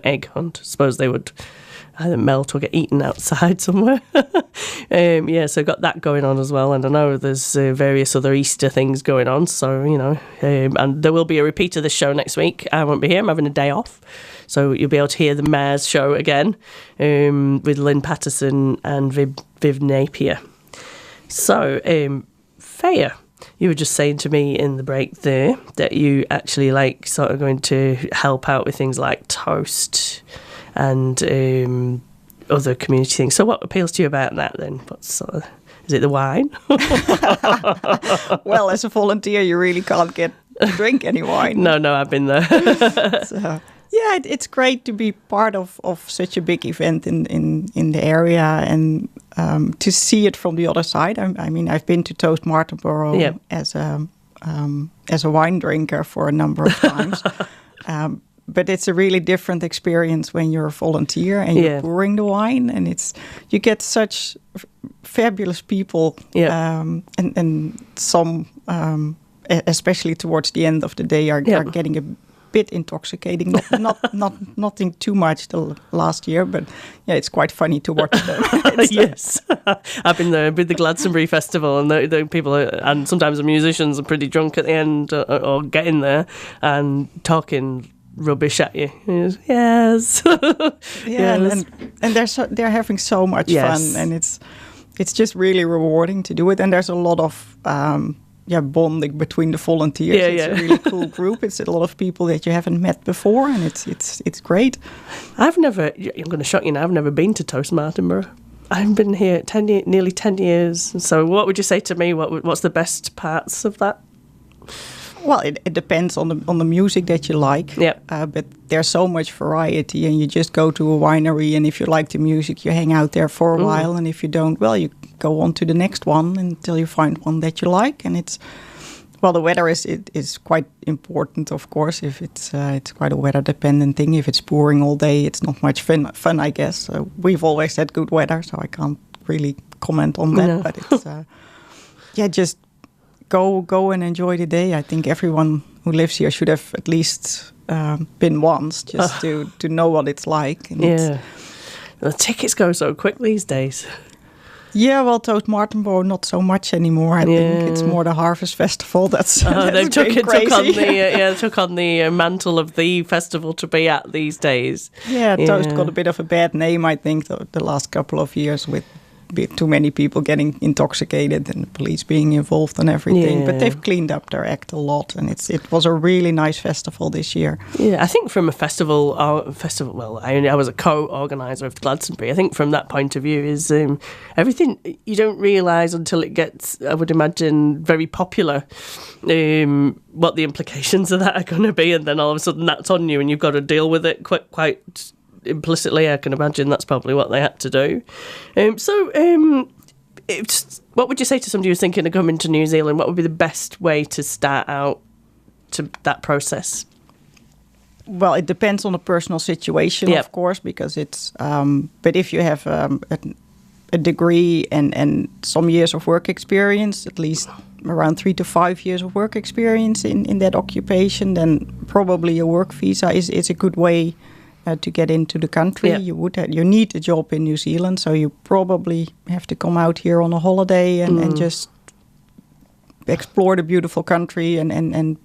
egg hunt. I suppose they would either melt or get eaten outside somewhere. So got that going on as well. And I know there's various other Easter things going on. So, and there will be a repeat of this show next week. I won't be here. I'm having a day off. So you'll be able to hear the Mayor's show again with Lynn Patterson and Viv Napier. So, Freya, you were just saying to me in the break there that you actually like sort of going to help out with things like Toast and other community things. So what appeals to you about that then? Is it the wine? Well, as a volunteer, you really can't get to drink any wine. No, I've been there. So, yeah, it's great to be part of such a big event in the area and to see it from the other side. I mean, I've been to Toast Martinborough as a wine drinker for a number of times. But it's a really different experience when you're a volunteer and you're pouring the wine, and you get such fabulous people, and some, especially towards the end of the day, are getting a bit intoxicating. Nothing too much the last year, but it's quite funny to watch them. Yes, I've been there with the Glastonbury Festival, and the people and sometimes the musicians are pretty drunk at the end or getting there and talking rubbish at you. Yes. Yes. And they're having so much fun, and it's just really rewarding to do it. And there's a lot of bonding between the volunteers. It's a really cool group. It's a lot of people that you haven't met before, and it's great. I'm going to shock you now, I've never been to Toast Martinborough. I've been here nearly 10 years. So what would you say to me? What's the best parts of that? Well, it depends on the music that you like. But there's so much variety, and you just go to a winery, and if you like the music, you hang out there for a while, and if you don't, well, you go on to the next one until you find one that you like. And the weather is quite important, of course. If it's quite a weather dependent thing. If it's pouring all day, it's not much fun, I guess. We've always had good weather, so I can't really comment on that. No. But it's just go and enjoy the day. I think everyone who lives here should have at least been once, just to know what it's like. And the tickets go so quick these days. Yeah, well, Toast Martinborough not so much anymore. I think it's more the Harvest Festival. That's they took on the mantle of the festival to be at these days. Yeah, Toast got a bit of a bad name, I think, the last couple of years with too many people getting intoxicated and the police being involved and everything. But they've cleaned up their act a lot, and it was a really nice festival this year. Yeah, I think from a festival. Well, I was a co-organiser of Glastonbury. I think from that point of view is everything you don't realise until it gets, I would imagine, very popular. What the implications of that are going to be, and then all of a sudden that's on you, and you've got to deal with it quite implicitly. I can imagine that's probably what they had to do. What would you say to somebody who's thinking of coming to New Zealand? What would be the best way to start out to that process? Well, it depends on the personal situation, of course, because it's. But if you have a degree and some years of work experience, at least around 3 to 5 years of work experience in that occupation, then probably a work visa is a good way to get into the country. You need a job in New Zealand, so you probably have to come out here on a holiday and just explore the beautiful country and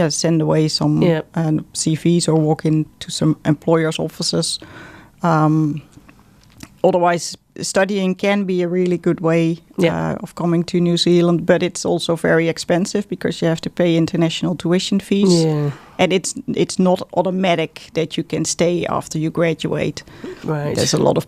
send away some CVs or walk into some employers' offices. Otherwise, studying can be a really good way of coming to New Zealand, but it's also very expensive because you have to pay international tuition fees. And it's not automatic that you can stay after you graduate. Right. There's a lot of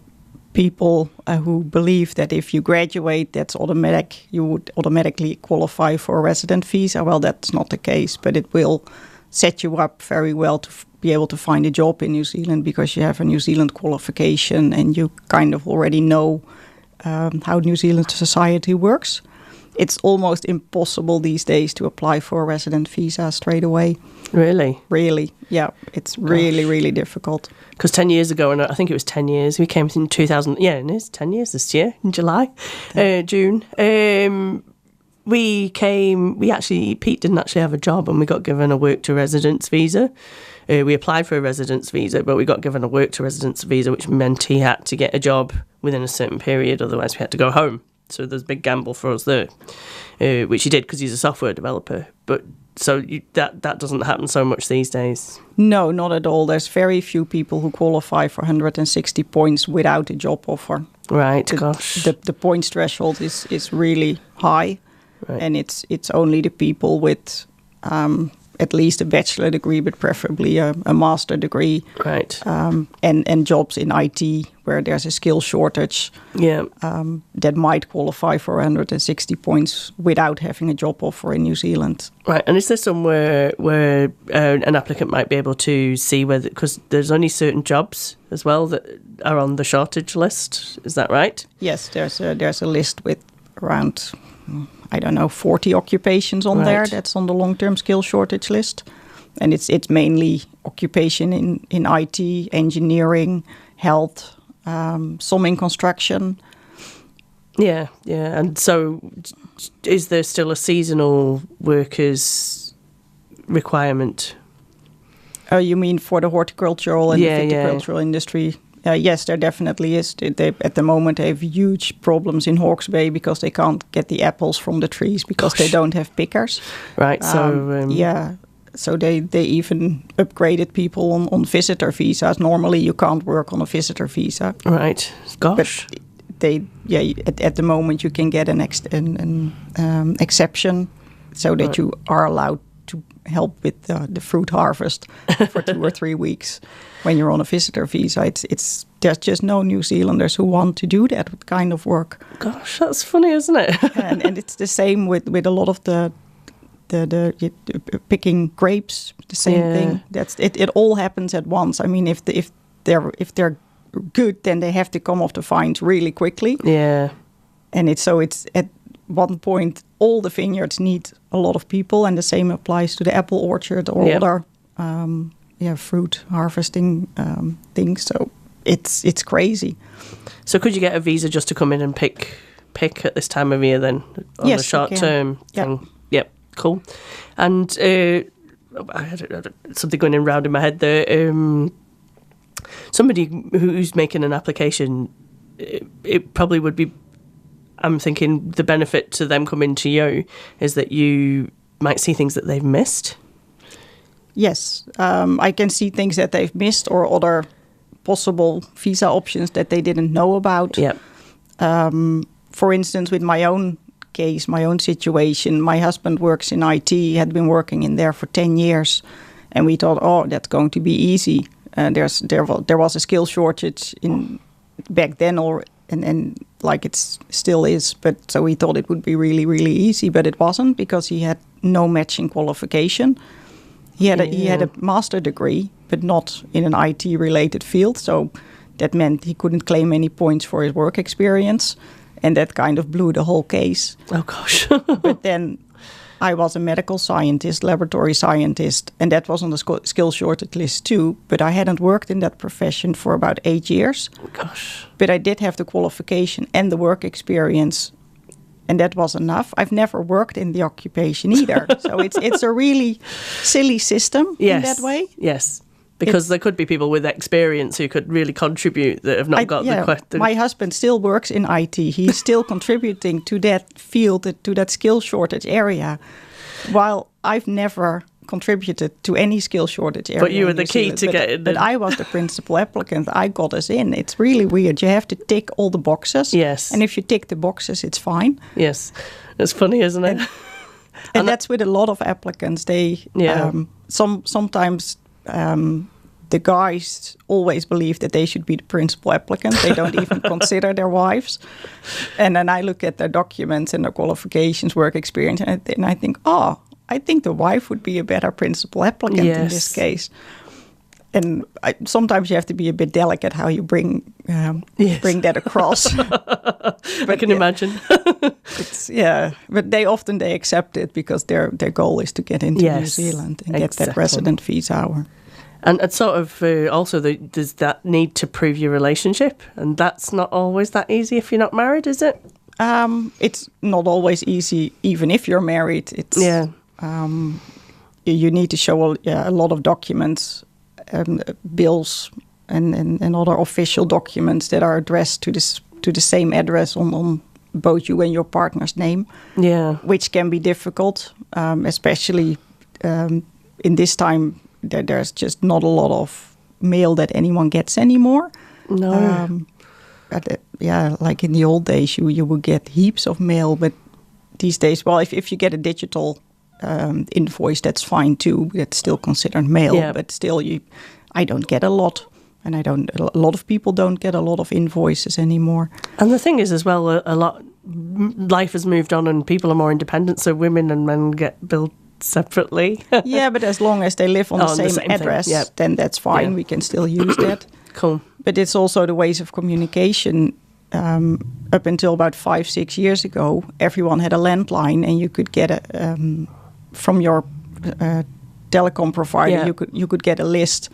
people who believe that if you graduate, that's automatic. You would automatically qualify for a resident visa. Well, that's not the case, but it will set you up very well to be able to find a job in New Zealand because you have a New Zealand qualification and you kind of already know how New Zealand society works. It's almost impossible these days to apply for a resident visa straight away. Really? Really, yeah. It's really, really difficult. Because 10 years ago, and I think it was 10 years, we came in 2000, and it's 10 years this year, in July, June. Pete didn't actually have a job, and we got given a work to residence visa. We applied for a residence visa, but we got given a work to residence visa, which meant he had to get a job within a certain period, otherwise we had to go home. So there's a big gamble for us there, which he did because he's a software developer. But that doesn't happen so much these days. No, not at all. There's very few people who qualify for 160 points without a job offer. Right, gosh. The points threshold is really high, right. And it's only the people with at least a bachelor degree, but preferably a master degree, right? And jobs in IT where there's a skill shortage, that might qualify for 160 points without having a job offer in New Zealand. Right, and is there somewhere where an applicant might be able to see whether, because there's only certain jobs as well that are on the shortage list, is that right? Yes, there's a list with around, 40 occupations on there that's on the long-term skill shortage list. And it's mainly occupation in IT, engineering, health, some in construction. Yeah. And so is there still a seasonal workers requirement? You mean for the horticultural and the viticultural industry? Yes, there definitely is. At the moment, they have huge problems in Hawke's Bay because they can't get the apples from the trees because they don't have pickers. Right. So they even upgraded people on visitor visas. Normally, you can't work on a visitor visa. Right. Gosh. But at the moment, you can get an exception so that you are allowed to help with the fruit harvest for 2 or 3 weeks. When you're on a visitor visa, there's just no New Zealanders who want to do that kind of work. Gosh, that's funny, isn't it? and it's the same with a lot of the picking grapes. The same thing. It all happens at once. I mean, if they're good, then they have to come off the vines really quickly. Yeah. And it's at one point all the vineyards need a lot of people, and the same applies to the apple orchard or other fruit harvesting things. So it's crazy. So could you get a visa just to come in and pick at this time of year then on the short term thing? Yep, cool. And I had something going around in my head there. Somebody who's making an application, it probably would be, I'm thinking the benefit to them coming to you is that you might see things that they've missed. Yes, I can see things that they've missed or other possible visa options that they didn't know about. Yeah. For instance, with my own case, my own situation, my husband works in IT, he had been working in there for 10 years, and we thought, that's going to be easy. There was a skill shortage back then, and like it still is, but so we thought it would be really, really easy, but it wasn't because he had no matching qualification. He had a master degree, but not in an IT-related field, so that meant he couldn't claim any points for his work experience, and that kind of blew the whole case. Oh, gosh. But then I was a medical scientist, laboratory scientist, and that was on the skill shortage list too, but I hadn't worked in that profession for about 8 years. Oh, gosh. But I did have the qualification and the work experience, and that was enough. I've never worked in the occupation either. So it's a really silly system in that way. Yes, because there could be people with experience who could really contribute that have not got the question. My husband still works in IT. He's still contributing to that field, to that skill shortage area, while I've never contributed to any skill shortage area. But you were the key to get in. But I was the principal applicant. I got us in. It's really weird. You have to tick all the boxes. Yes. And if you tick the boxes, it's fine. Yes. It's funny, isn't it? And that's with a lot of applicants. Sometimes the guys always believe that they should be the principal applicant. They don't even consider their wives. And then I look at their documents and their qualifications, work experience, and I think, I think the wife would be a better principal applicant in this case. And sometimes you have to be a bit delicate how you bring that across. I can imagine. But they often accept it because their goal is to get into New Zealand and get that resident visa hour. And sort of also there's that need to prove your relationship, and that's not always that easy if you're not married, is it? It's not always easy, even if you're married. It's you need to show a lot of documents, bills, and other official documents that are addressed to the same address on both you and your partner's name. Yeah, which can be difficult, especially in this time. There's just not a lot of mail that anyone gets anymore. No. Like in the old days, you would get heaps of mail, but these days, well, if you get a digital invoice, that's fine too. That's still considered mail, but still, I don't get a lot, and a lot of people don't get a lot of invoices anymore. And the thing is, as well, a lot life has moved on, and people are more independent, so women and men get billed separately. Yeah, but as long as they live on the same address, then that's fine. Yeah. We can still use that. Cool. But it's also the ways of communication. Up until about 5-6 years ago, everyone had a landline, and you could get from your telecom provider. Yeah. You could get a list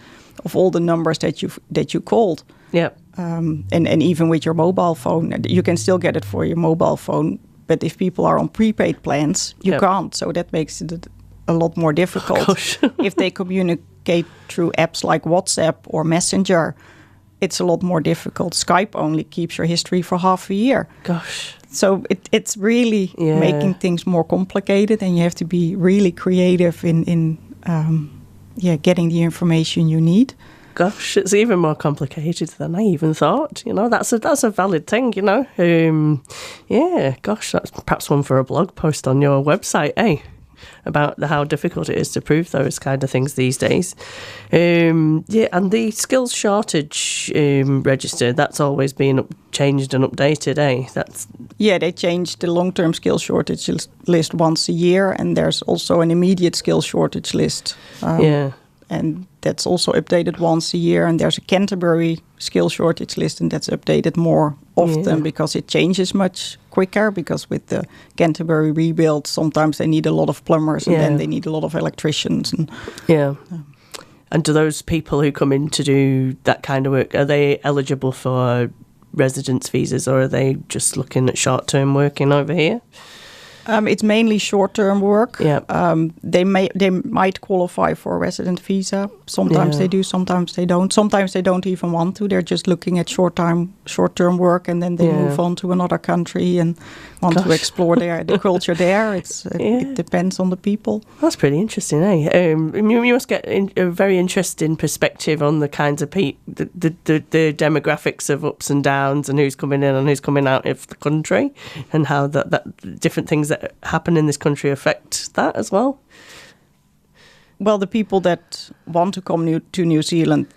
of all the numbers that you called. Yeah. And even with your mobile phone, you can still get it for your mobile phone. But if people are on prepaid plans, you can't. So that makes it a lot more difficult. If they communicate through apps like WhatsApp or Messenger, it's a lot more difficult. Skype only keeps your history for half a year. Gosh. So it's really making things more complicated, and you have to be really creative in getting the information you need. Gosh, it's even more complicated than I even thought. You know, that's a valid thing. You know, gosh, that's perhaps one for a blog post on your website, about how difficult it is to prove those kind of things these days. And the skills shortage register, that's always been changed and updated, they changed the long-term skills shortage list once a year, and there's also an immediate skills shortage list. And that's also updated once a year. And there's a Canterbury skill shortage list, and that's updated more often because it changes much quicker. Because with the Canterbury rebuild, sometimes they need a lot of plumbers, and then they need a lot of electricians. And do those people who come in to do that kind of work, are they eligible for residence visas, or are they just looking at short-term working over here? It's mainly short-term work. Yeah. They might qualify for a resident visa. Sometimes they do, sometimes they don't. Sometimes they don't even want to. They're just looking at short-term work, and then they move on to another country and want to explore the culture there. It depends on the people. That's pretty interesting, You must get a very interesting perspective on the kinds of the demographics of ups and downs, and who's coming in and who's coming out of the country, and how that different things that happen in this country affect that as well. Well, the people that want to come to New Zealand,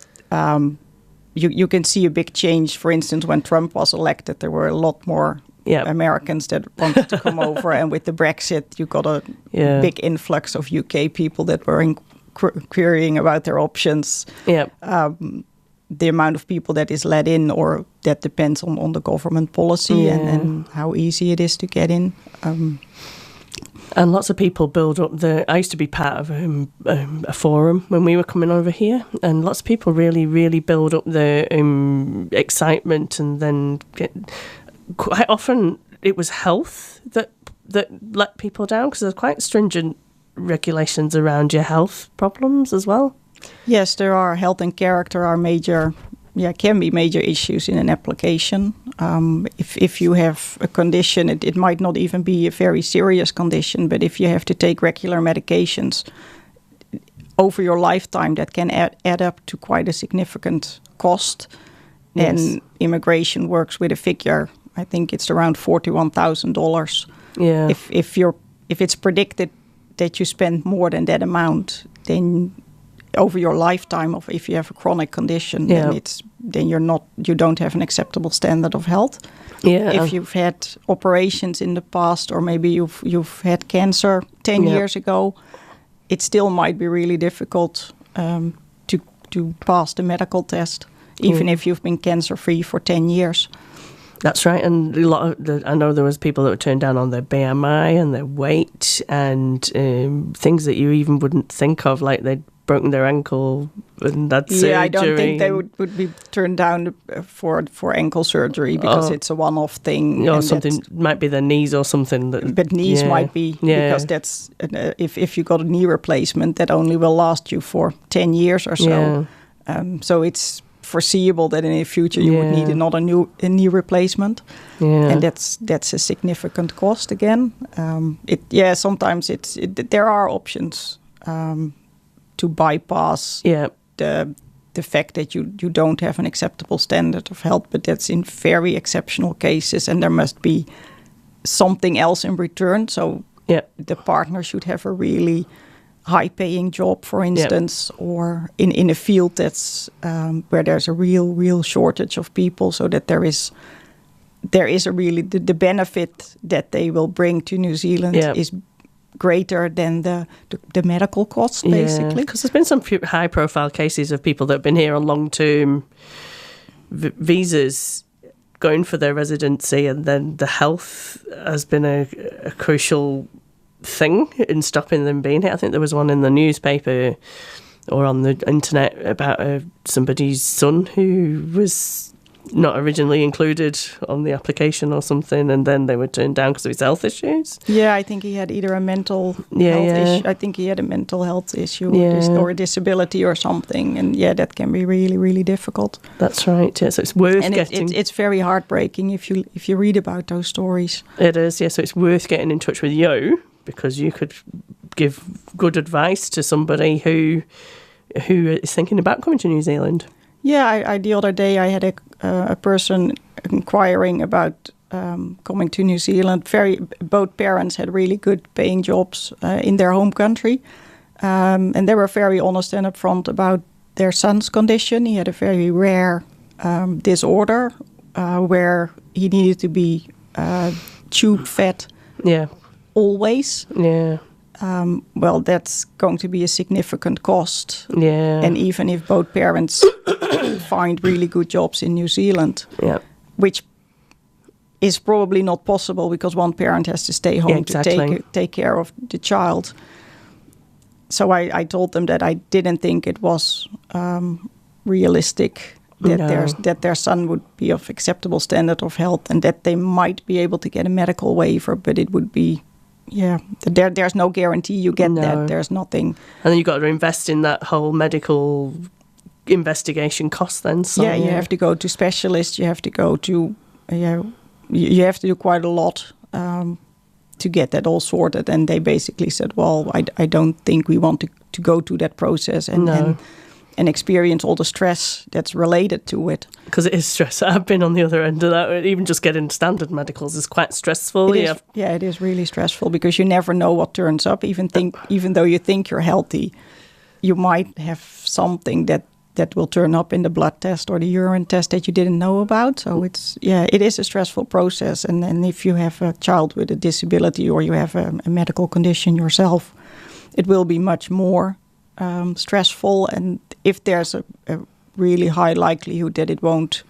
you can see a big change. For instance, when Trump was elected, there were a lot more Americans that wanted to come over. And with the Brexit, you got a big influx of UK people that were querying about their options. Yeah. The amount of people that is let in, or that depends on the government policy and how easy it is to get in. And lots of people build up I used to be part of a forum when we were coming over here, and lots of people really, really build up the excitement, and then quite often it was health that let people down, because there's quite stringent regulations around your health problems as well. Yes, there are. Health and character are can be major issues in an application. If you have a condition, it might not even be a very serious condition, but if you have to take regular medications over your lifetime, that can add up to quite a significant cost. Yes. And immigration works with a figure. I think it's around $41,000. Yeah. If it's predicted that you spend more than that amount, then over your lifetime, of if you have a chronic condition, then you don't have an acceptable standard of health. Yeah. If you've had operations in the past, or maybe you've had cancer 10 years ago, it still might be really difficult to pass the medical test, even if you've been cancer-free for 10 years. That's right, and I know there was people that were turned down on their BMI and their weight, and things that you even wouldn't think of, like they'd broken their ankle and had surgery. Yeah, I don't think they would be turned down for ankle surgery because it's a one-off thing. Or something, might be their knees or something. But knees might be, because that's, if you got a knee replacement, that only will last you for 10 years or so. Yeah. So it's foreseeable that in the future you would need another knee replacement. Yeah. And that's a significant cost again. Sometimes there are options to bypass the fact that you don't have an acceptable standard of health, but that's in very exceptional cases, and there must be something else in return. So the partner should have a really high-paying job, for instance, or in a field that's where there's a real shortage of people, so that there is a really the benefit that they will bring to New Zealand is greater than the medical costs, basically. Because there's been some high-profile cases of people that have been here on long-term visas going for their residency, and then the health has been a crucial thing in stopping them being here. I think there was one in the newspaper or on the internet about somebody's son who was not originally included on the application or something, and then they were turned down because of his health issues. Yeah, I think he had either a mental health issue. I think he had a mental health issue or a disability or something, and that can be really, really difficult. That's right. Yeah, so it's worth getting. It's very heartbreaking if you read about those stories. It is. Yeah, so it's worth getting in touch with you, because you could give good advice to somebody who is thinking about coming to New Zealand. Yeah, the other day I had a person inquiring about coming to New Zealand. Both parents had really good paying jobs in their home country, and they were very honest and upfront about their son's condition. He had a very rare disorder where he needed to be tube fed. Yeah. Always. Yeah. Well, that's going to be a significant cost. Yeah. And even if both parents find really good jobs in New Zealand, which is probably not possible because one parent has to stay home to take care of the child. So I told them that I didn't think it was realistic that their son would be of acceptable standard of health, and that they might be able to get a medical waiver, but it would be there's no guarantee you get that. There's nothing. And then you've got to invest in that whole medical investigation cost then. So, you have to go to specialists. You have to go to, you have to do quite a lot to get that all sorted. And they basically said, well, I don't think we want to go through that process and experience all the stress that's related to it. Because it is stress. I've been on the other end of that. Even just getting standard medicals is quite stressful. It is really stressful because you never know what turns up. Even though you think you're healthy, you might have something that will turn up in the blood test or the urine test that you didn't know about. So it is a stressful process. And if you have a child with a disability or you have a medical condition yourself, it will be much more stressful. And if there's a really high likelihood that it won't,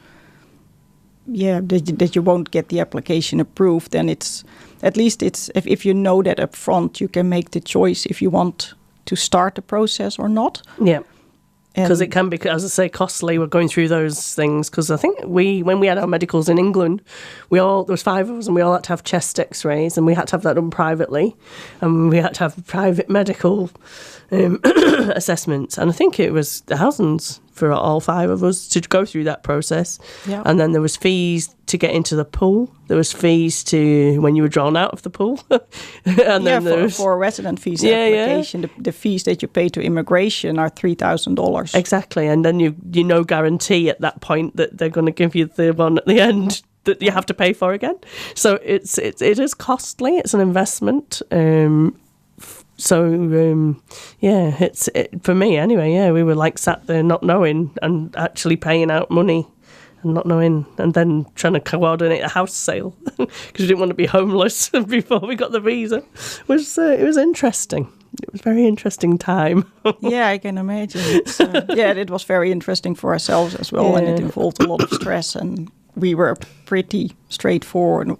that you won't get the application approved, then it's if you know that up front, you can make the choice if you want to start the process or not. Yeah. Because it can be, as I say, costly. We're going through those things because I think when we had our medicals in England, there was 5 of us and we all had to have chest x-rays, and we had to have that done privately, and we had to have private medical assessments, and I think it was thousands for all 5 of us to go through that process. Yeah. And then there was fees to get into the pool. There was fees to when you were drawn out of the pool. And then for a resident visa application, the fees that you pay to immigration are $3,000. Exactly, and then you no guarantee at that point that they're going to give you the one at the end that you have to pay for again. So it is costly. It's an investment. For me anyway. Yeah, we were like sat there not knowing and actually paying out money and not knowing, and then trying to coordinate a house sale because we didn't want to be homeless before we got the visa. It was interesting. It was a very interesting time. Yeah, I can imagine. It was very interesting for ourselves as well, and it involved a lot of stress and we were a pretty straightforward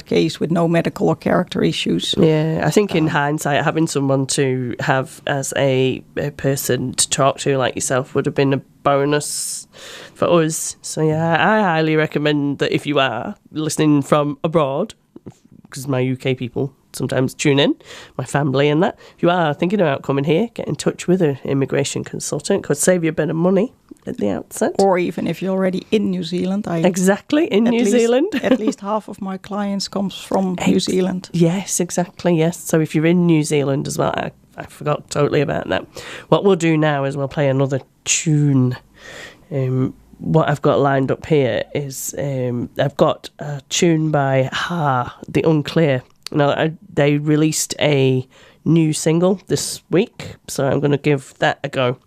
case with no medical or character issues. Yeah, I think in hindsight, having someone to have as a person to talk to like yourself would have been a bonus for us. So yeah, I highly recommend that if you are listening from abroad, because my UK people sometimes tune in, my family and that, if you are thinking about coming here, get in touch with an immigration consultant. Could save you a bit of money at the outset. Or even if you're already in New Zealand. Exactly, in New Zealand. At least half of my clients comes from New Zealand. Yes, exactly, yes. So if you're in New Zealand as well, I forgot totally about that. What we'll do now is we'll play another tune. What I've got lined up here is I've got a tune by The Unclear. Now, they released a new single this week, so I'm going to give that a go.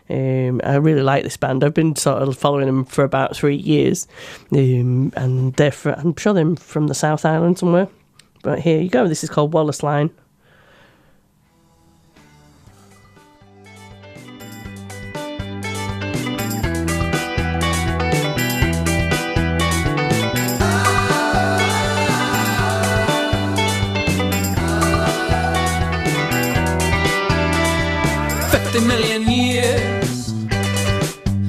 I really like this band. I've been sort of following them for about 3 years, and I'm sure they're from the South Island somewhere. But here you go. This is called Wallace Line. Million years,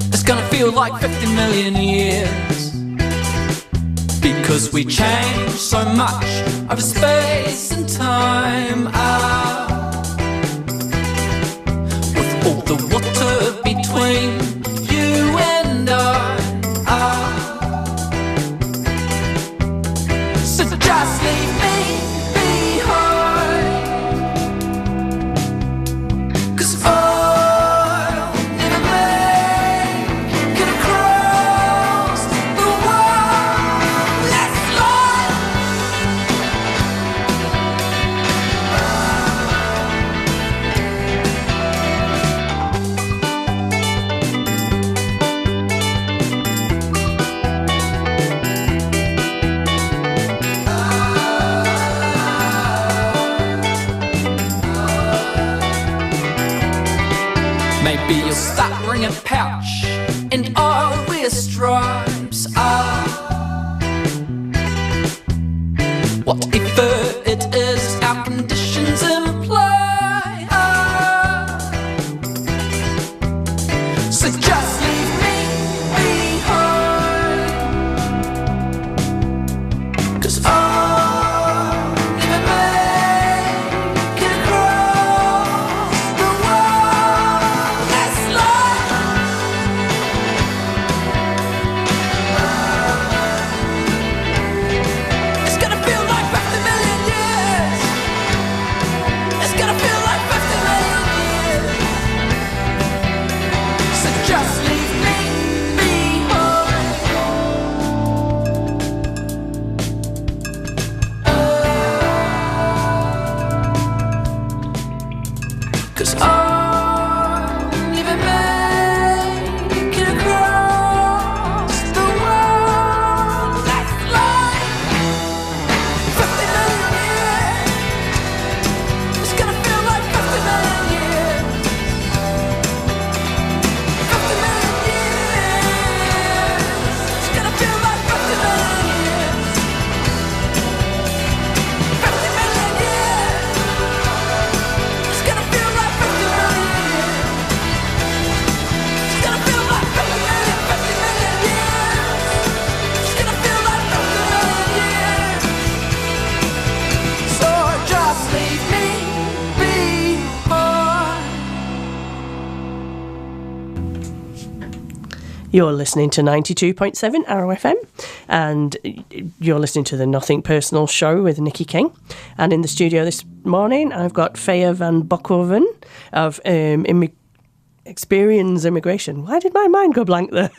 it's gonna feel like 50 million years, because we change so much over space and time. With all the water between you and I, so just leave me behind, 'cause maybe you'll start bringing pouch and I'll wear stripes. Whatever it is our conditions imply, so just leave me behind, 'cause I'll never make it across the wildest line. It's gonna feel like 50 million years. It's gonna feel like 50 million years. So just leave me behind. 'Cause I'll never make it across the wildest line. 50 million years. It's gonna feel like 50 million years. 50 million years. It's gonna feel like 50 million years. 50 million years. It's gonna feel like 50 million years. It's gonna feel like 50 million, 50 million years. It's gonna feel like 50 million years. So just leave me behind. You're listening to 92.7 ROFM, and you're listening to the Nothing Personal show with Nikki King. And in the studio this morning, I've got Faya van Bokhoven of Experience Immigration. Why did my mind go blank there?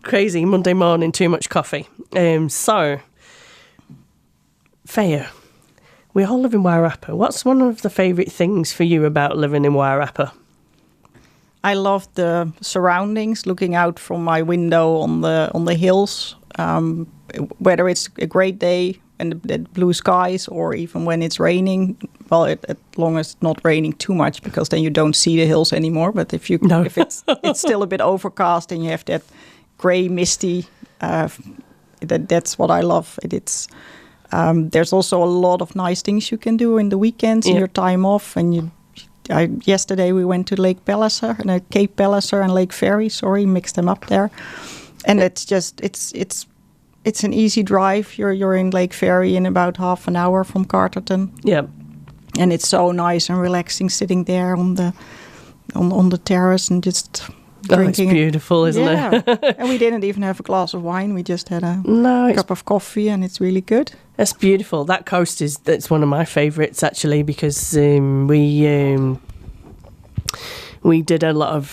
Crazy, Monday morning, too much coffee. So, Faya, we all live in Wairarapa. What's one of the favourite things for you about living in Wairarapa? I love the surroundings, looking out from my window on the hills. Whether it's a great day and the blue skies, or even when it's raining. Well, as long as it's not raining too much, because then you don't see the hills anymore. But if it's still a bit overcast and you have that grey, misty That's what I love. There's also a lot of nice things you can do in the weekends, in your time off. And yesterday we went to Lake Palliser, Cape Palliser and Lake Ferry. Sorry, mixed them up there. And it's an easy drive. You're in Lake Ferry in about half an hour from Carterton. Yeah. And it's so nice and relaxing sitting there on the terrace and just drinking. It's beautiful, isn't it? And we didn't even have a glass of wine. We just had a cup of coffee, and it's really good. It's beautiful. That coast that's one of my favourites, actually, because we did a lot of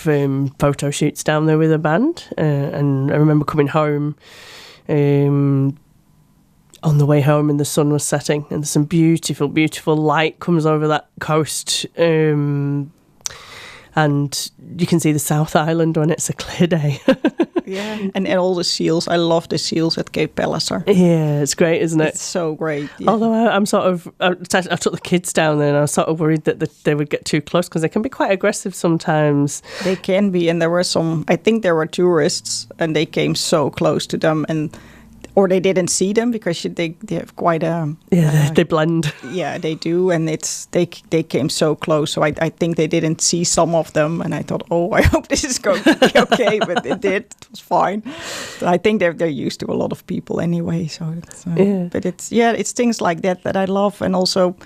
photo shoots down there with a band, and I remember coming home on the way home, and the sun was setting, and some beautiful, beautiful light comes over that coast, and you can see the South Island when it's a clear day. Yeah, and all the seals. I love the seals at Cape Palliser. Yeah, it's great, isn't it? It's so great. Yeah. Although I took the kids down there, and I was sort of worried that they would get too close, because they can be quite aggressive sometimes. They can be, and I think there were tourists, and they came so close to them, or they didn't see them, because they have quite a... Yeah, they blend. Yeah, they do, and they came so close, so I think they didn't see some of them, and I thought, oh, I hope this is going to be okay, but it did. It was fine. But I think they're used to a lot of people anyway, so it's... But it's things like that I love, and also...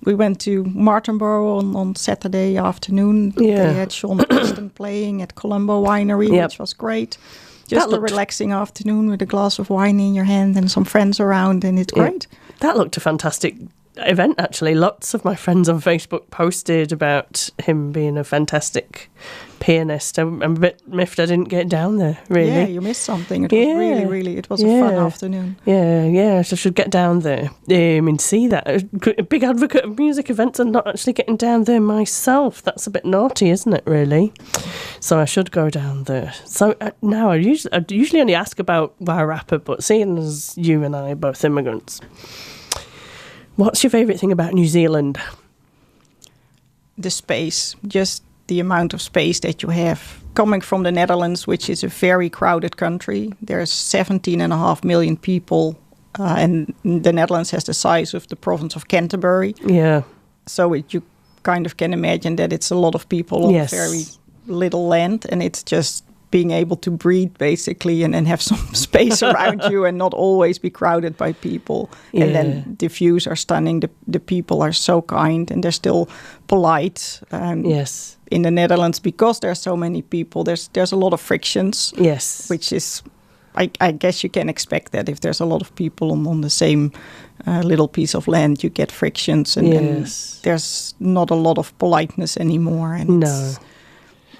We went to Martinborough on Saturday afternoon. Yeah. They had Sean Preston playing at Colombo Winery, which was great. Just a relaxing afternoon with a glass of wine in your hand and some friends around, and it's great. That looked a fantastic event, actually. Lots of my friends on Facebook posted about him being a fantastic pianist. I'm a bit miffed I didn't get down there, really. Yeah, you missed something. It was really, it was a fun afternoon. Yeah, so I should get down there and see that. A big advocate of music events and not actually getting down there myself. That's a bit naughty, isn't it, really? So I should go down there. So now I usually only ask about Wairarapa, but seeing as you and I are both immigrants, what's your favourite thing about New Zealand? The space, just the amount of space that you have. Coming from the Netherlands, which is a very crowded country, there's 17.5 million people, and the Netherlands has the size of the province of Canterbury. Yeah. So you kind of can imagine that it's a lot of people on very little land, and it's just being able to breathe, basically, and have some space around you and not always be crowded by people. Yeah. And then the views are stunning. The people are so kind, and they're still polite. Yes. In the Netherlands, because there's so many people, there's a lot of frictions. Yes. Which is, I guess you can expect that if there's a lot of people on the same little piece of land, you get frictions, and there's not a lot of politeness anymore. And no.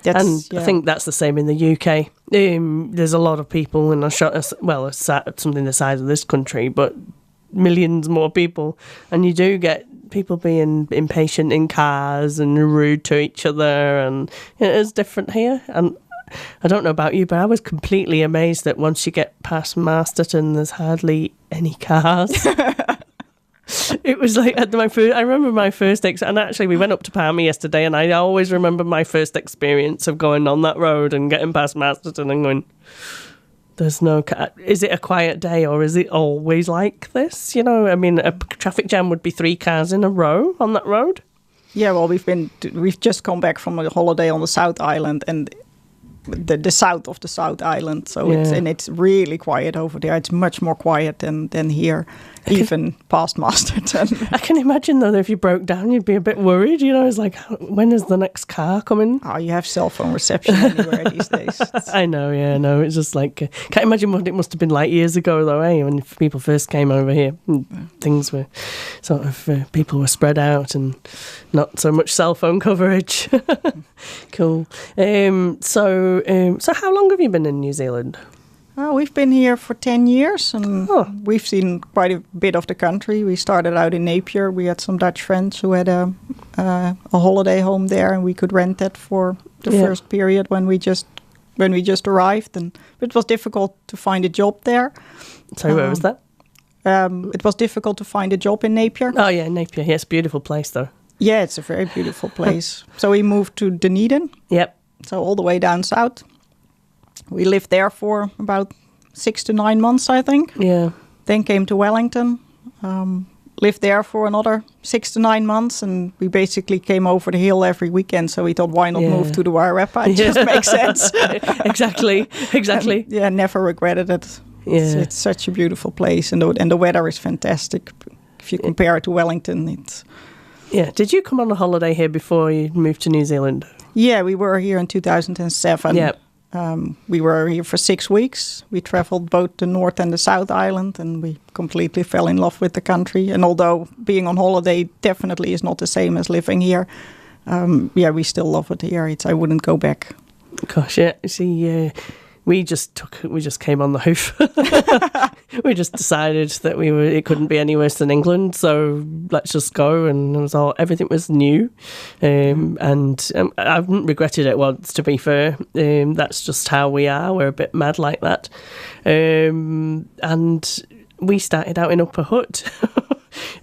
I think that's the same in the UK. There's a lot of people, and something the size of this country, but millions more people, and you do get people being impatient in cars and rude to each other, and it is different here. And I don't know about you, but I was completely amazed that once you get past Masterton, there's hardly any cars. It was like I remember my first and actually we went up to Palmy yesterday, and I always remember my first experience of going on that road and getting past Masterton and going, there's no car. Is it a quiet day, or is it always like this? You know, I mean, a traffic jam would be 3 cars in a row on that road. Yeah, well, we've just come back from a holiday on the South Island, and the south of the South Island, so it's really quiet over there. It's much more quiet than here, even past Masterton. I can imagine though that if you broke down, you'd be a bit worried. You know, it's like, when is the next car coming? Oh, you have cell phone reception anywhere these days. I know, yeah, no, it's just like, can't imagine what it must have been like years ago though, when people first came over here. Things were sort of, people were spread out and not so much cell phone coverage. Cool. So how long have you been in New Zealand? We've been here for 10 years, and we've seen quite a bit of the country. We started out in Napier. We had some Dutch friends who had a holiday home there, and we could rent that for the first period when we just arrived. But it was difficult to find a job there. Sorry, where was that? It was difficult to find a job in Napier. Oh yeah, Napier. Yes, beautiful place though. Yeah, it's a very beautiful place. So we moved to Dunedin. Yep. So all the way down south. We lived there for about 6 to 9 months, I think. Yeah. Then came to Wellington, lived there for another 6 to 9 months, and we basically came over the hill every weekend. So we thought, why not move to the Wairarapa? It just makes sense. Exactly. Never regretted it. Yeah. It's such a beautiful place, and the weather is fantastic. If you compare it to Wellington, it's... Yeah. Did you come on a holiday here before you moved to New Zealand? Yeah, we were here in 2007. Yeah. We were here for 6 weeks. We traveled both the North and the South Island, and we completely fell in love with the country. And although being on holiday definitely is not the same as living here, we still love it here. I wouldn't go back. Gosh, yeah. See, we just came on the hoof. We just decided that it couldn't be any worse than England, so let's just go. And everything was new, and I haven't regretted it once. To be fair, that's just how we are. We're a bit mad like that, and we started out in Upper Hutt,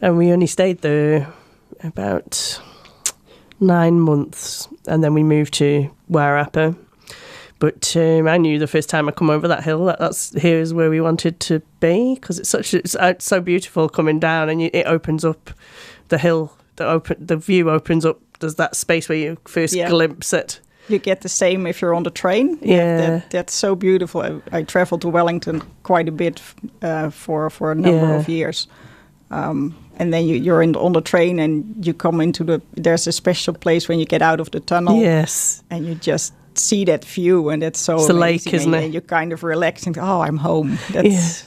and we only stayed there about 9 months, and then we moved to Wairarapa. But I knew the first time I come over that hill here's where we wanted to be, because it's so beautiful coming down, and it opens up the hill. The view opens up. There's that space where you first glimpse it. You get the same if you're on the train. Yeah, that's so beautiful. I traveled to Wellington quite a bit for a number of years. And then you're on the train, and you come into there's a special place when you get out of the tunnel. Yes. And you just see that view, and it's so it's amazing. A lake, isn't it? And you're kind of relaxing. Oh, I'm home. That's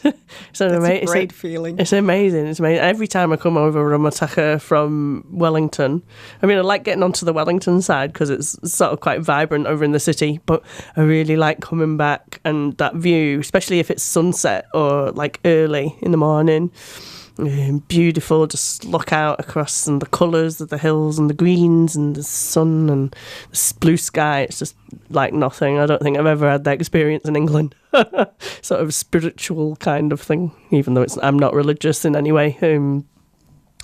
a great feeling. It's amazing. It's amazing. Every time I come over Ramataka from Wellington, I mean, I like getting onto the Wellington side because it's sort of quite vibrant over in the city, but I really like coming back, and that view, especially if it's sunset or like early in the morning. Beautiful, just look out across, and the colours of the hills and the greens and the sun and the blue sky. It's just like nothing. I don't think I've ever had that experience in England. Sort of spiritual kind of thing, even though I'm not religious in any way.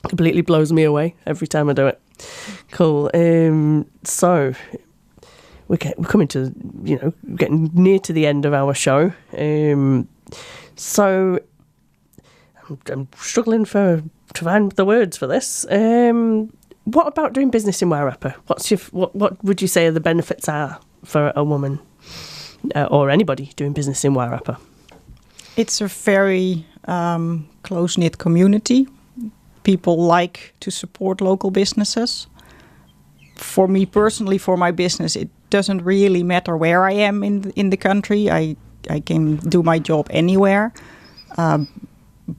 Completely blows me away every time I do it. Cool. So we're coming to, getting near to the end of our show. So I'm struggling to find the words for this. What about doing business in Wairarapa? What would you say the benefits are for a woman or anybody doing business in Wairarapa? It's a very close-knit community. People like to support local businesses. For me personally, for my business, it doesn't really matter where I am in the country. I can do my job anywhere.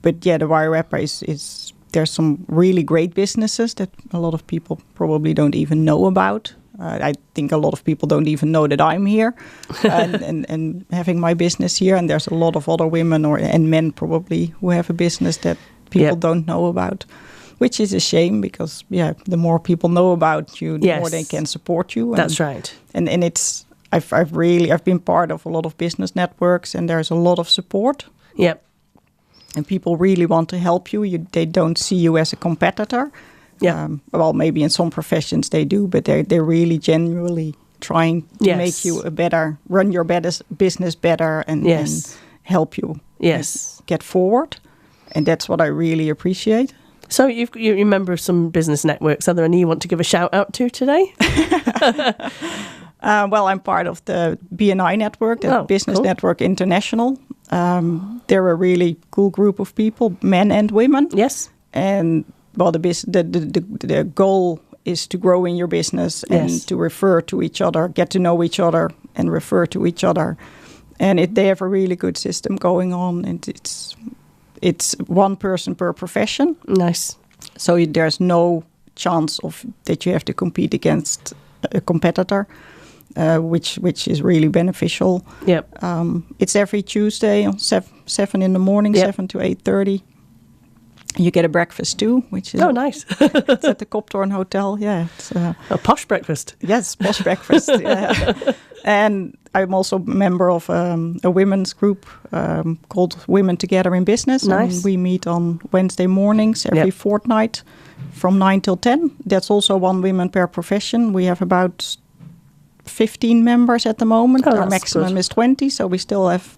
But yeah, the Wairarapa is there's some really great businesses that a lot of people probably don't even know about. I think a lot of people don't even know that I'm here and having my business here. And there's a lot of other women and men probably who have a business that people don't know about, which is a shame because, the more people know about you, the more they can support you. That's right. And it's I've been part of a lot of business networks, and there's a lot of support. Yep. And people really want to help you. They don't see you as a competitor. Yeah. Well, maybe in some professions they do, but they're really genuinely trying to make you run your business better and help you get forward. And that's what I really appreciate. So you remember some business networks. Are there any you want to give a shout out to today? Well, I'm part of the BNI network, the Business Network International. They're a really cool group of people, men and women. Yes. And well, the goal is to grow in your business and to refer to each other, get to know each other, and refer to each other. And they have a really good system going on, and it's one person per profession. Nice. So there's no chance that you have to compete against a competitor. Which is really beneficial. Yep. It's every Tuesday on 7 in the morning, 7 to 8:30. You get a breakfast too, which is nice. It's at the Koptorn Hotel. Yeah, it's a posh breakfast. Yes, posh breakfast. Yeah. And I'm also a member of a women's group called Women Together in Business. Nice. And we meet on Wednesday mornings every fortnight from 9 till 10. That's also one woman per profession. We have about 15 members at the moment. Our maximum is 20, so we still have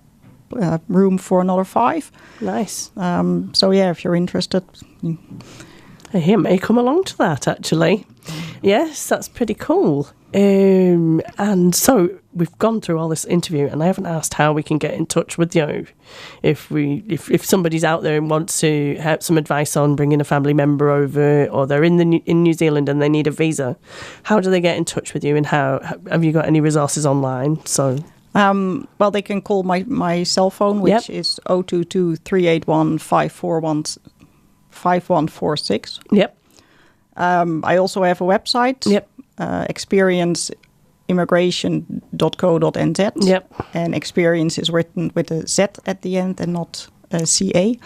room for another 5. Nice. So yeah, if you're interested. I may come along to that, actually. Yes, that's pretty cool. And so we've gone through all this interview, and I haven't asked how we can get in touch with you. If somebody's out there and wants to have some advice on bringing a family member over, or they're in New Zealand and they need a visa, how do they get in touch with you? And how have you got any resources online? So. Well, they can call my cell phone, which is 022-381-541-5146. Yep. I also have a website. Yep. Experienceimmigration.co.nz. Yep. And experience is written with a Z at the end and not a CA.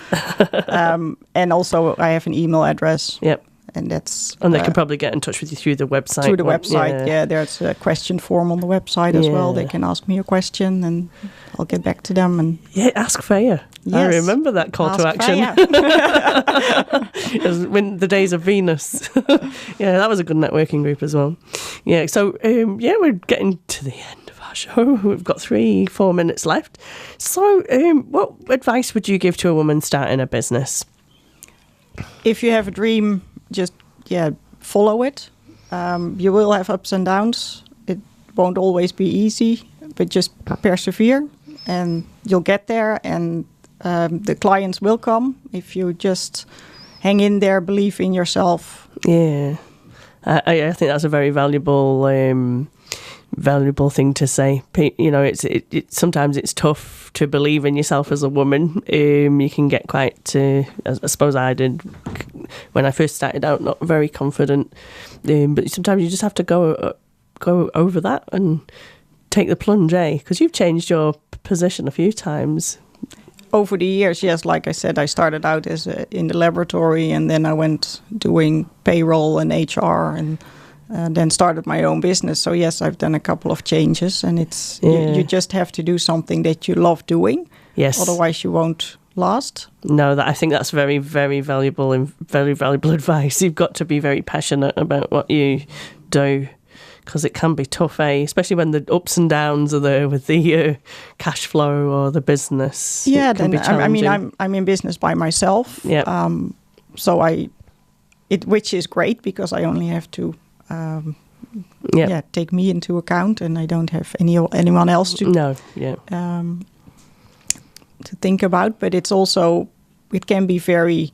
And also I have an email address. Yep. And that's... And they can probably get in touch with you through the website. Through the website, yeah. There's a question form on the website as well. They can ask me a question and I'll get back to them. And ask Freya. Yes. I remember that call to action. It was when the days of Venus. Yeah, that was a good networking group as well. Yeah, so we're getting to the end of our show. We've got 3-4 minutes left. So what advice would you give to a woman starting a business? If you have a dream, just follow it. You will have ups and downs. It won't always be easy, but just persevere and you'll get there, and the clients will come if you just hang in there, believe in yourself. Yeah, I think that's a very valuable thing to say. You know, it's sometimes it's tough to believe in yourself as a woman. You can get quite, I suppose I did when I first started out, not very confident. But sometimes you just have to go over that and take the plunge, because you've changed your position a few times. Over the years, yes, like I said, I started out in the laboratory, and then I went doing payroll and HR, and then started my own business. So yes, I've done a couple of changes, and it's you just have to do something that you love doing. Yes. Otherwise, you won't last. No, I think that's very, very valuable and very valuable advice. You've got to be very passionate about what you do, because it can be tough, especially when the ups and downs are there with the cash flow or the business. Yeah, then I mean, I'm in business by myself. Yeah. So which is great because I only have to take me into account, and I don't have anyone else to to think about. But it can be very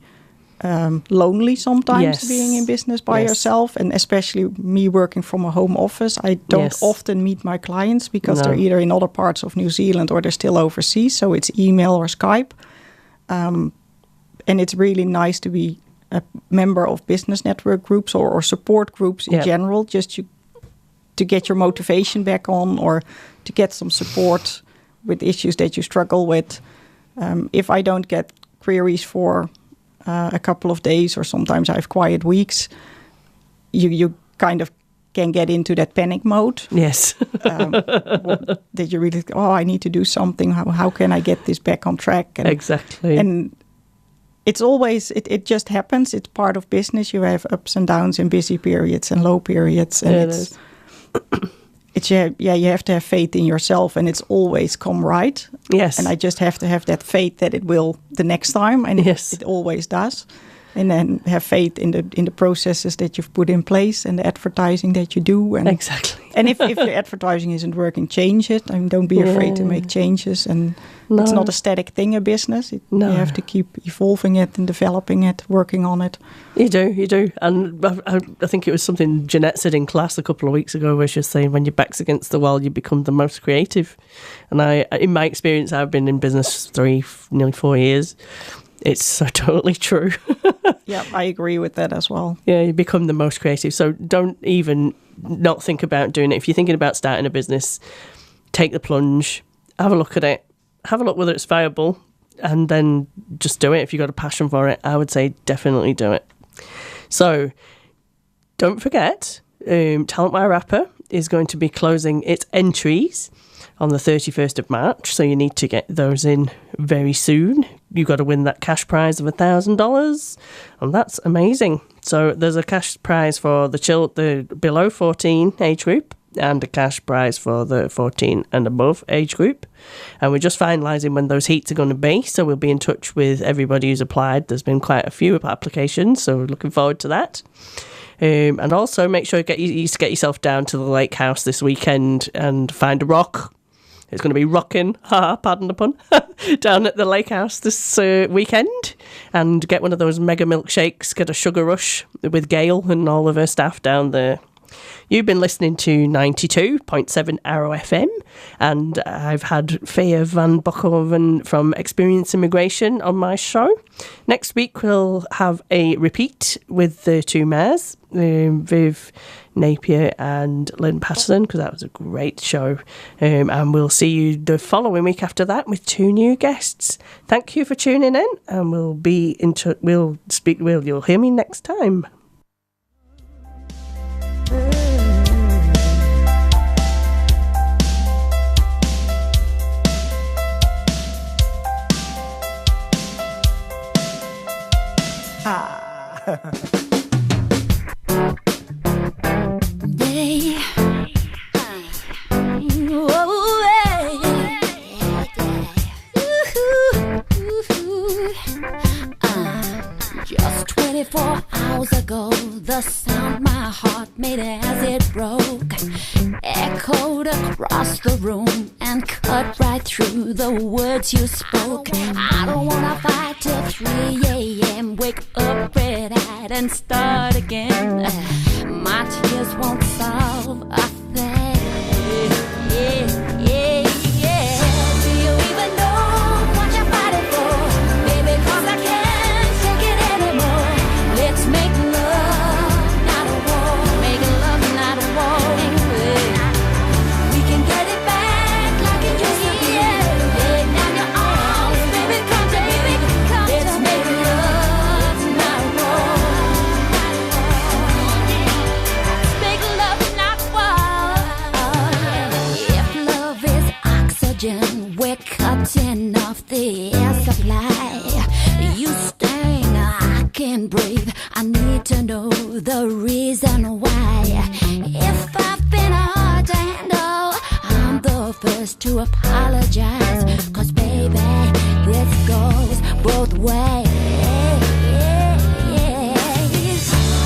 lonely sometimes being in business by yourself, and especially me working from a home office. I don't often meet my clients because they're either in other parts of New Zealand or they're still overseas, so it's email or Skype. And it's really nice to be a member of business network groups or support groups in general, just to get your motivation back on, or to get some support with issues that you struggle with. If I don't get queries for a couple of days, or sometimes I have quiet weeks, you kind of can get into that panic mode. Yes. That you really, I need to do something. How can I get this back on track? And, exactly. And it's always, it just happens. It's part of business. You have ups and downs and busy periods and low periods. And you have to have faith in yourself, and it's always come right. Yes. And I just have to have that faith that it will the next time, and it always does. And then have faith in the processes that you've put in place and the advertising that you do. And exactly. And if your advertising isn't working, change it. I mean, don't be afraid to make changes. And it's not a static thing, a business. You have to keep evolving it and developing it, working on it. You do. And I think it was something Jeanette said in class a couple of weeks ago, where she was saying, when your back's against the wall, you become the most creative. And in my experience, I've been in business nearly 4 years. It's so totally true. Yeah, I agree with that as well. Yeah, you become the most creative. So don't even not think about doing it. If you're thinking about starting a business, take the plunge, have a look at it, have a look whether it's viable, and then just do it. If you've got a passion for it, I would say definitely do it. So don't forget, Talent Wairarapa is going to be closing its entries on the 31st of March, so you need to get those in very soon. You've got to win that cash prize of $1,000, and that's amazing. So there's a cash prize for the below 14 age group, and a cash prize for the 14 and above age group. And we're just finalising when those heats are going to be, so we'll be in touch with everybody who's applied. There's been quite a few applications, so we're looking forward to that. And also make sure you get yourself down to the lake house this weekend and find a rock. It's going to be rocking, pardon the pun, down at the lake house this weekend, and get one of those mega milkshakes, get a sugar rush with Gail and all of her staff down there. You've been listening to 92.7 Arrow FM, and I've had Fia van Bokhoven from Experience Immigration on my show. Next week we'll have a repeat with the two mayors, Viv Napier and Lynn Patterson, because that was a great show. And we'll see you the following week after that with two new guests. Thank you for tuning in, and we'll be into you'll hear me next time. Just 24 hours ago, the sound my heart made as it broke echoed across the room and cut right through the words you spoke. I don't wanna fight till 3 a.m. Wake up red-eyed and start again. My tears won't solve a thing. Do you even know what you're fighting for? Baby, 'cause I can't take it anymore. Let's make love, not a war. Make love, not a war. We can get it back like it used to be. Lay down your arms, baby, come to me. Let's make love, not a war. Let's make love, not war. If love is oxygen, we're cutting off the air supply. You sting, I can't breathe. I need to know the reason why. If I've been hard to handle, I'm the first to apologize. 'Cause baby, this goes both ways.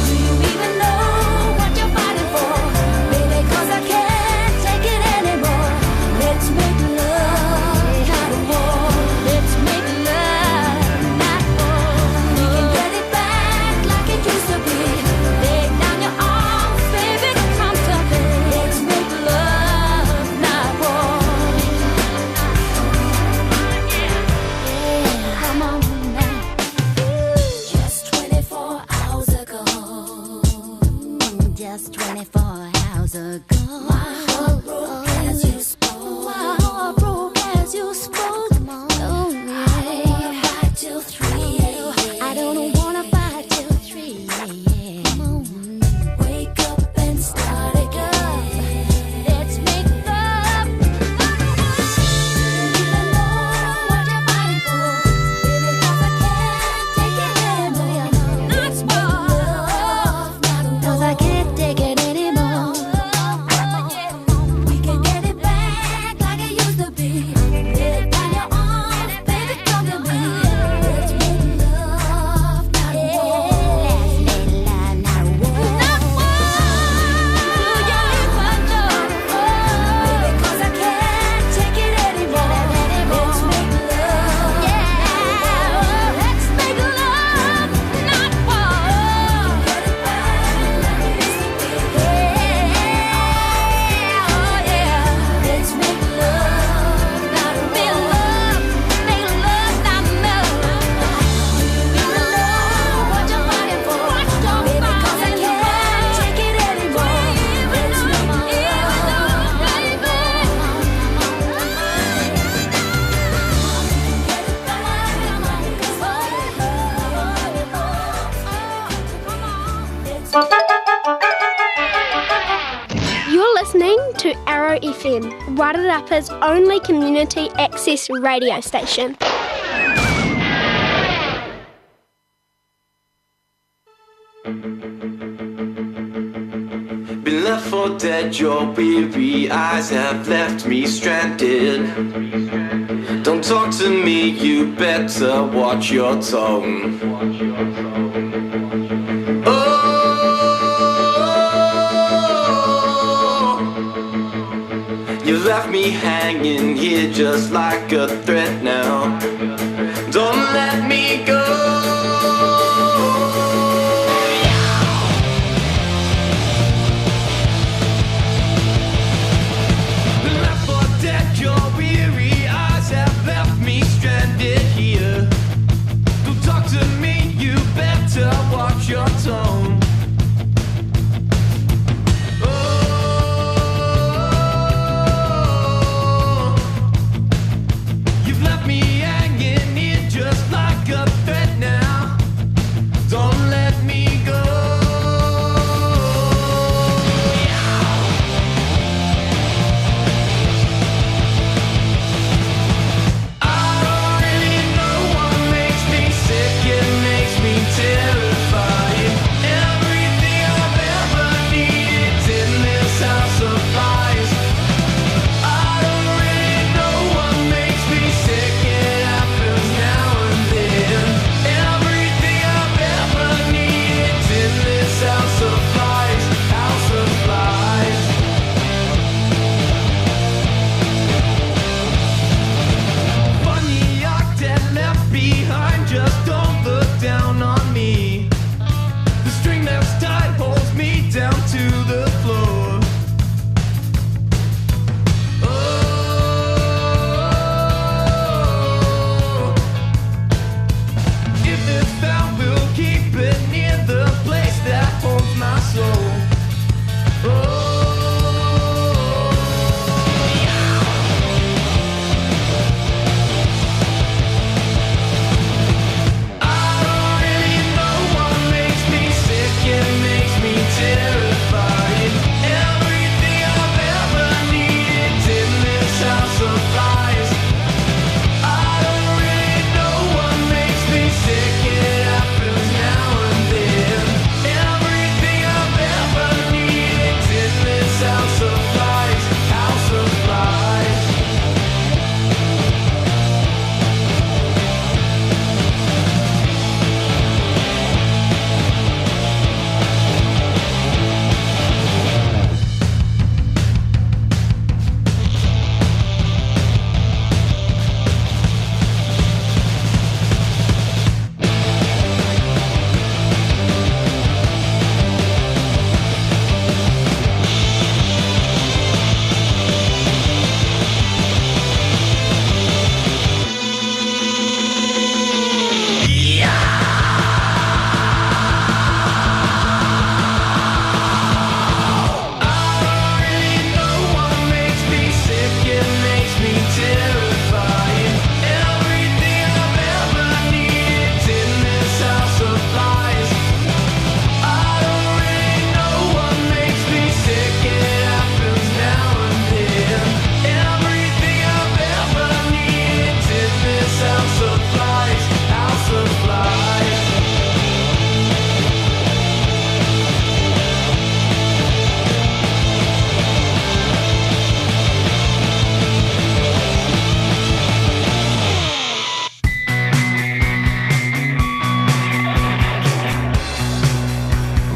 Do you even know what you're fighting for? Baby, 'cause I can't take it anymore. Let's make love, not a war. Let's make love, not war. We can get it back like it used to be. Lay down your arms, baby, come to me. Let's make love, not war. Yeah, come on now. Just 24 hours ago. Just 24 hours ago. My heart broke as you spoke. My heart broke as you spoke. Come on. Oh, yeah. I don't wanna fight till 3 a.m. I don't wanna fight till 3 a.m. Come on. Wake up and start again. Let's make love. You don't know what you're fighting for. Baby, 'cause I can't take it anymore. Let's make love, not a war. 'Cause I can't take it anymore. We can get it back like it used to be. Lay down your arms, baby, come to me. Let's make love, not a war. Let's make love, not a war. Not war. Do you even know? Baby, 'cause I can't take it anymore. Let's make love. Yeah. Let's make love, not war. Get it back like it used to be. Yeah. Oh, yeah. Let's make love, not a war. Make love, not love. Do you even know what you're fighting for? Baby, 'cause I can't take it anymore. Let's make love, You're listening to Arrow FM, Wairarapa's only community access radio station. Been left for dead, your weary eyes have left me stranded. Don't talk to me, you better watch your tone. Oh, you left me hanging here just like a thread now. Don't let me go. Watch your tone. Oh, you've left me hanging here just like a thread now. Don't let me go. I don't really know what makes me sick. It makes me terrified. Everything I've ever needed in this house of lies. I don't really know what makes me sick. It happens now and then. Everything I've ever needed in this house of lies. House of lies. Funny yacht that left behind, just don't look down on me. The string that's tied holds me down to the floor. Oh, if it's found, we'll keep it near the place that holds my soul. Oh, I don't really know what makes me sick. It makes me terrified. Everything I've ever needed in this house of lies. I don't really know what makes me sick. It happens now and then. Everything I've ever needed in this house of lies. House of lies.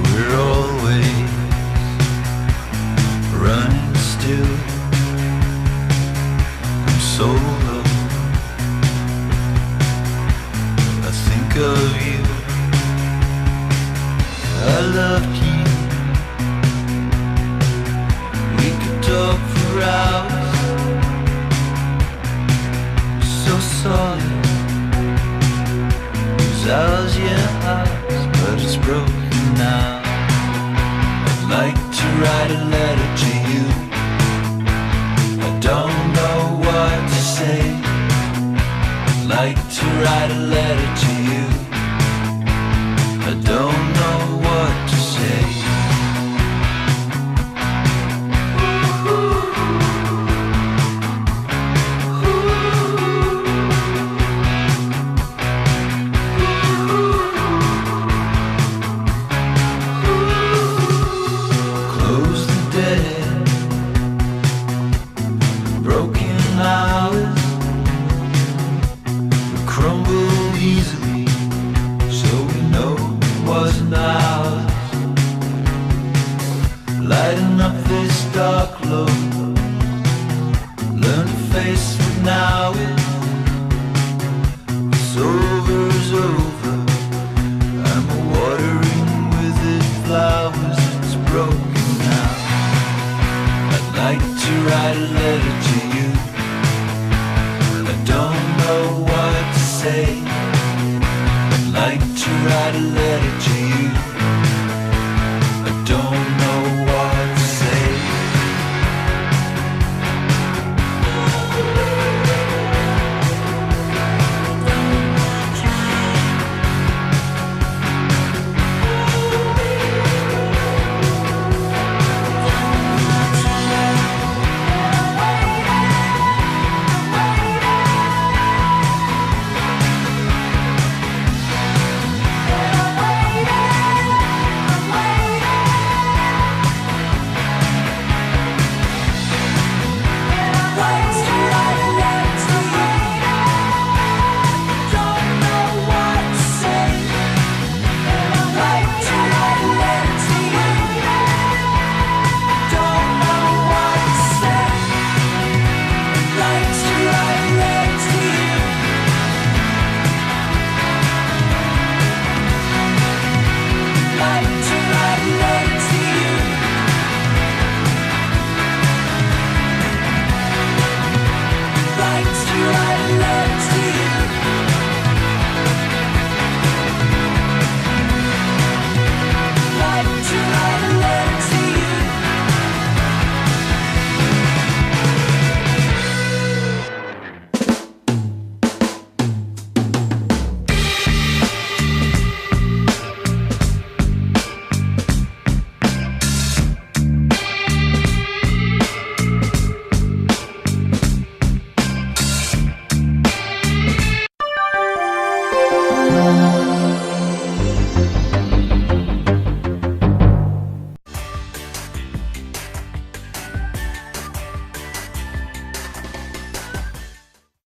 We're always running still. I'm so low. I think of you. I loved you. We could talk for hours. So solid. It's ours, yeah, ours, but it's broken now. I'd like to write a letter to you. I don't know what to say. I'd like to write a letter to you. I don't know what to say. Close lighting up this dark load. Learn to face what now is. What's over is over. I'm a watering withered flowers. It's broken now. I'd like to write a letter to you. I don't know what to say. I'd like to write a letter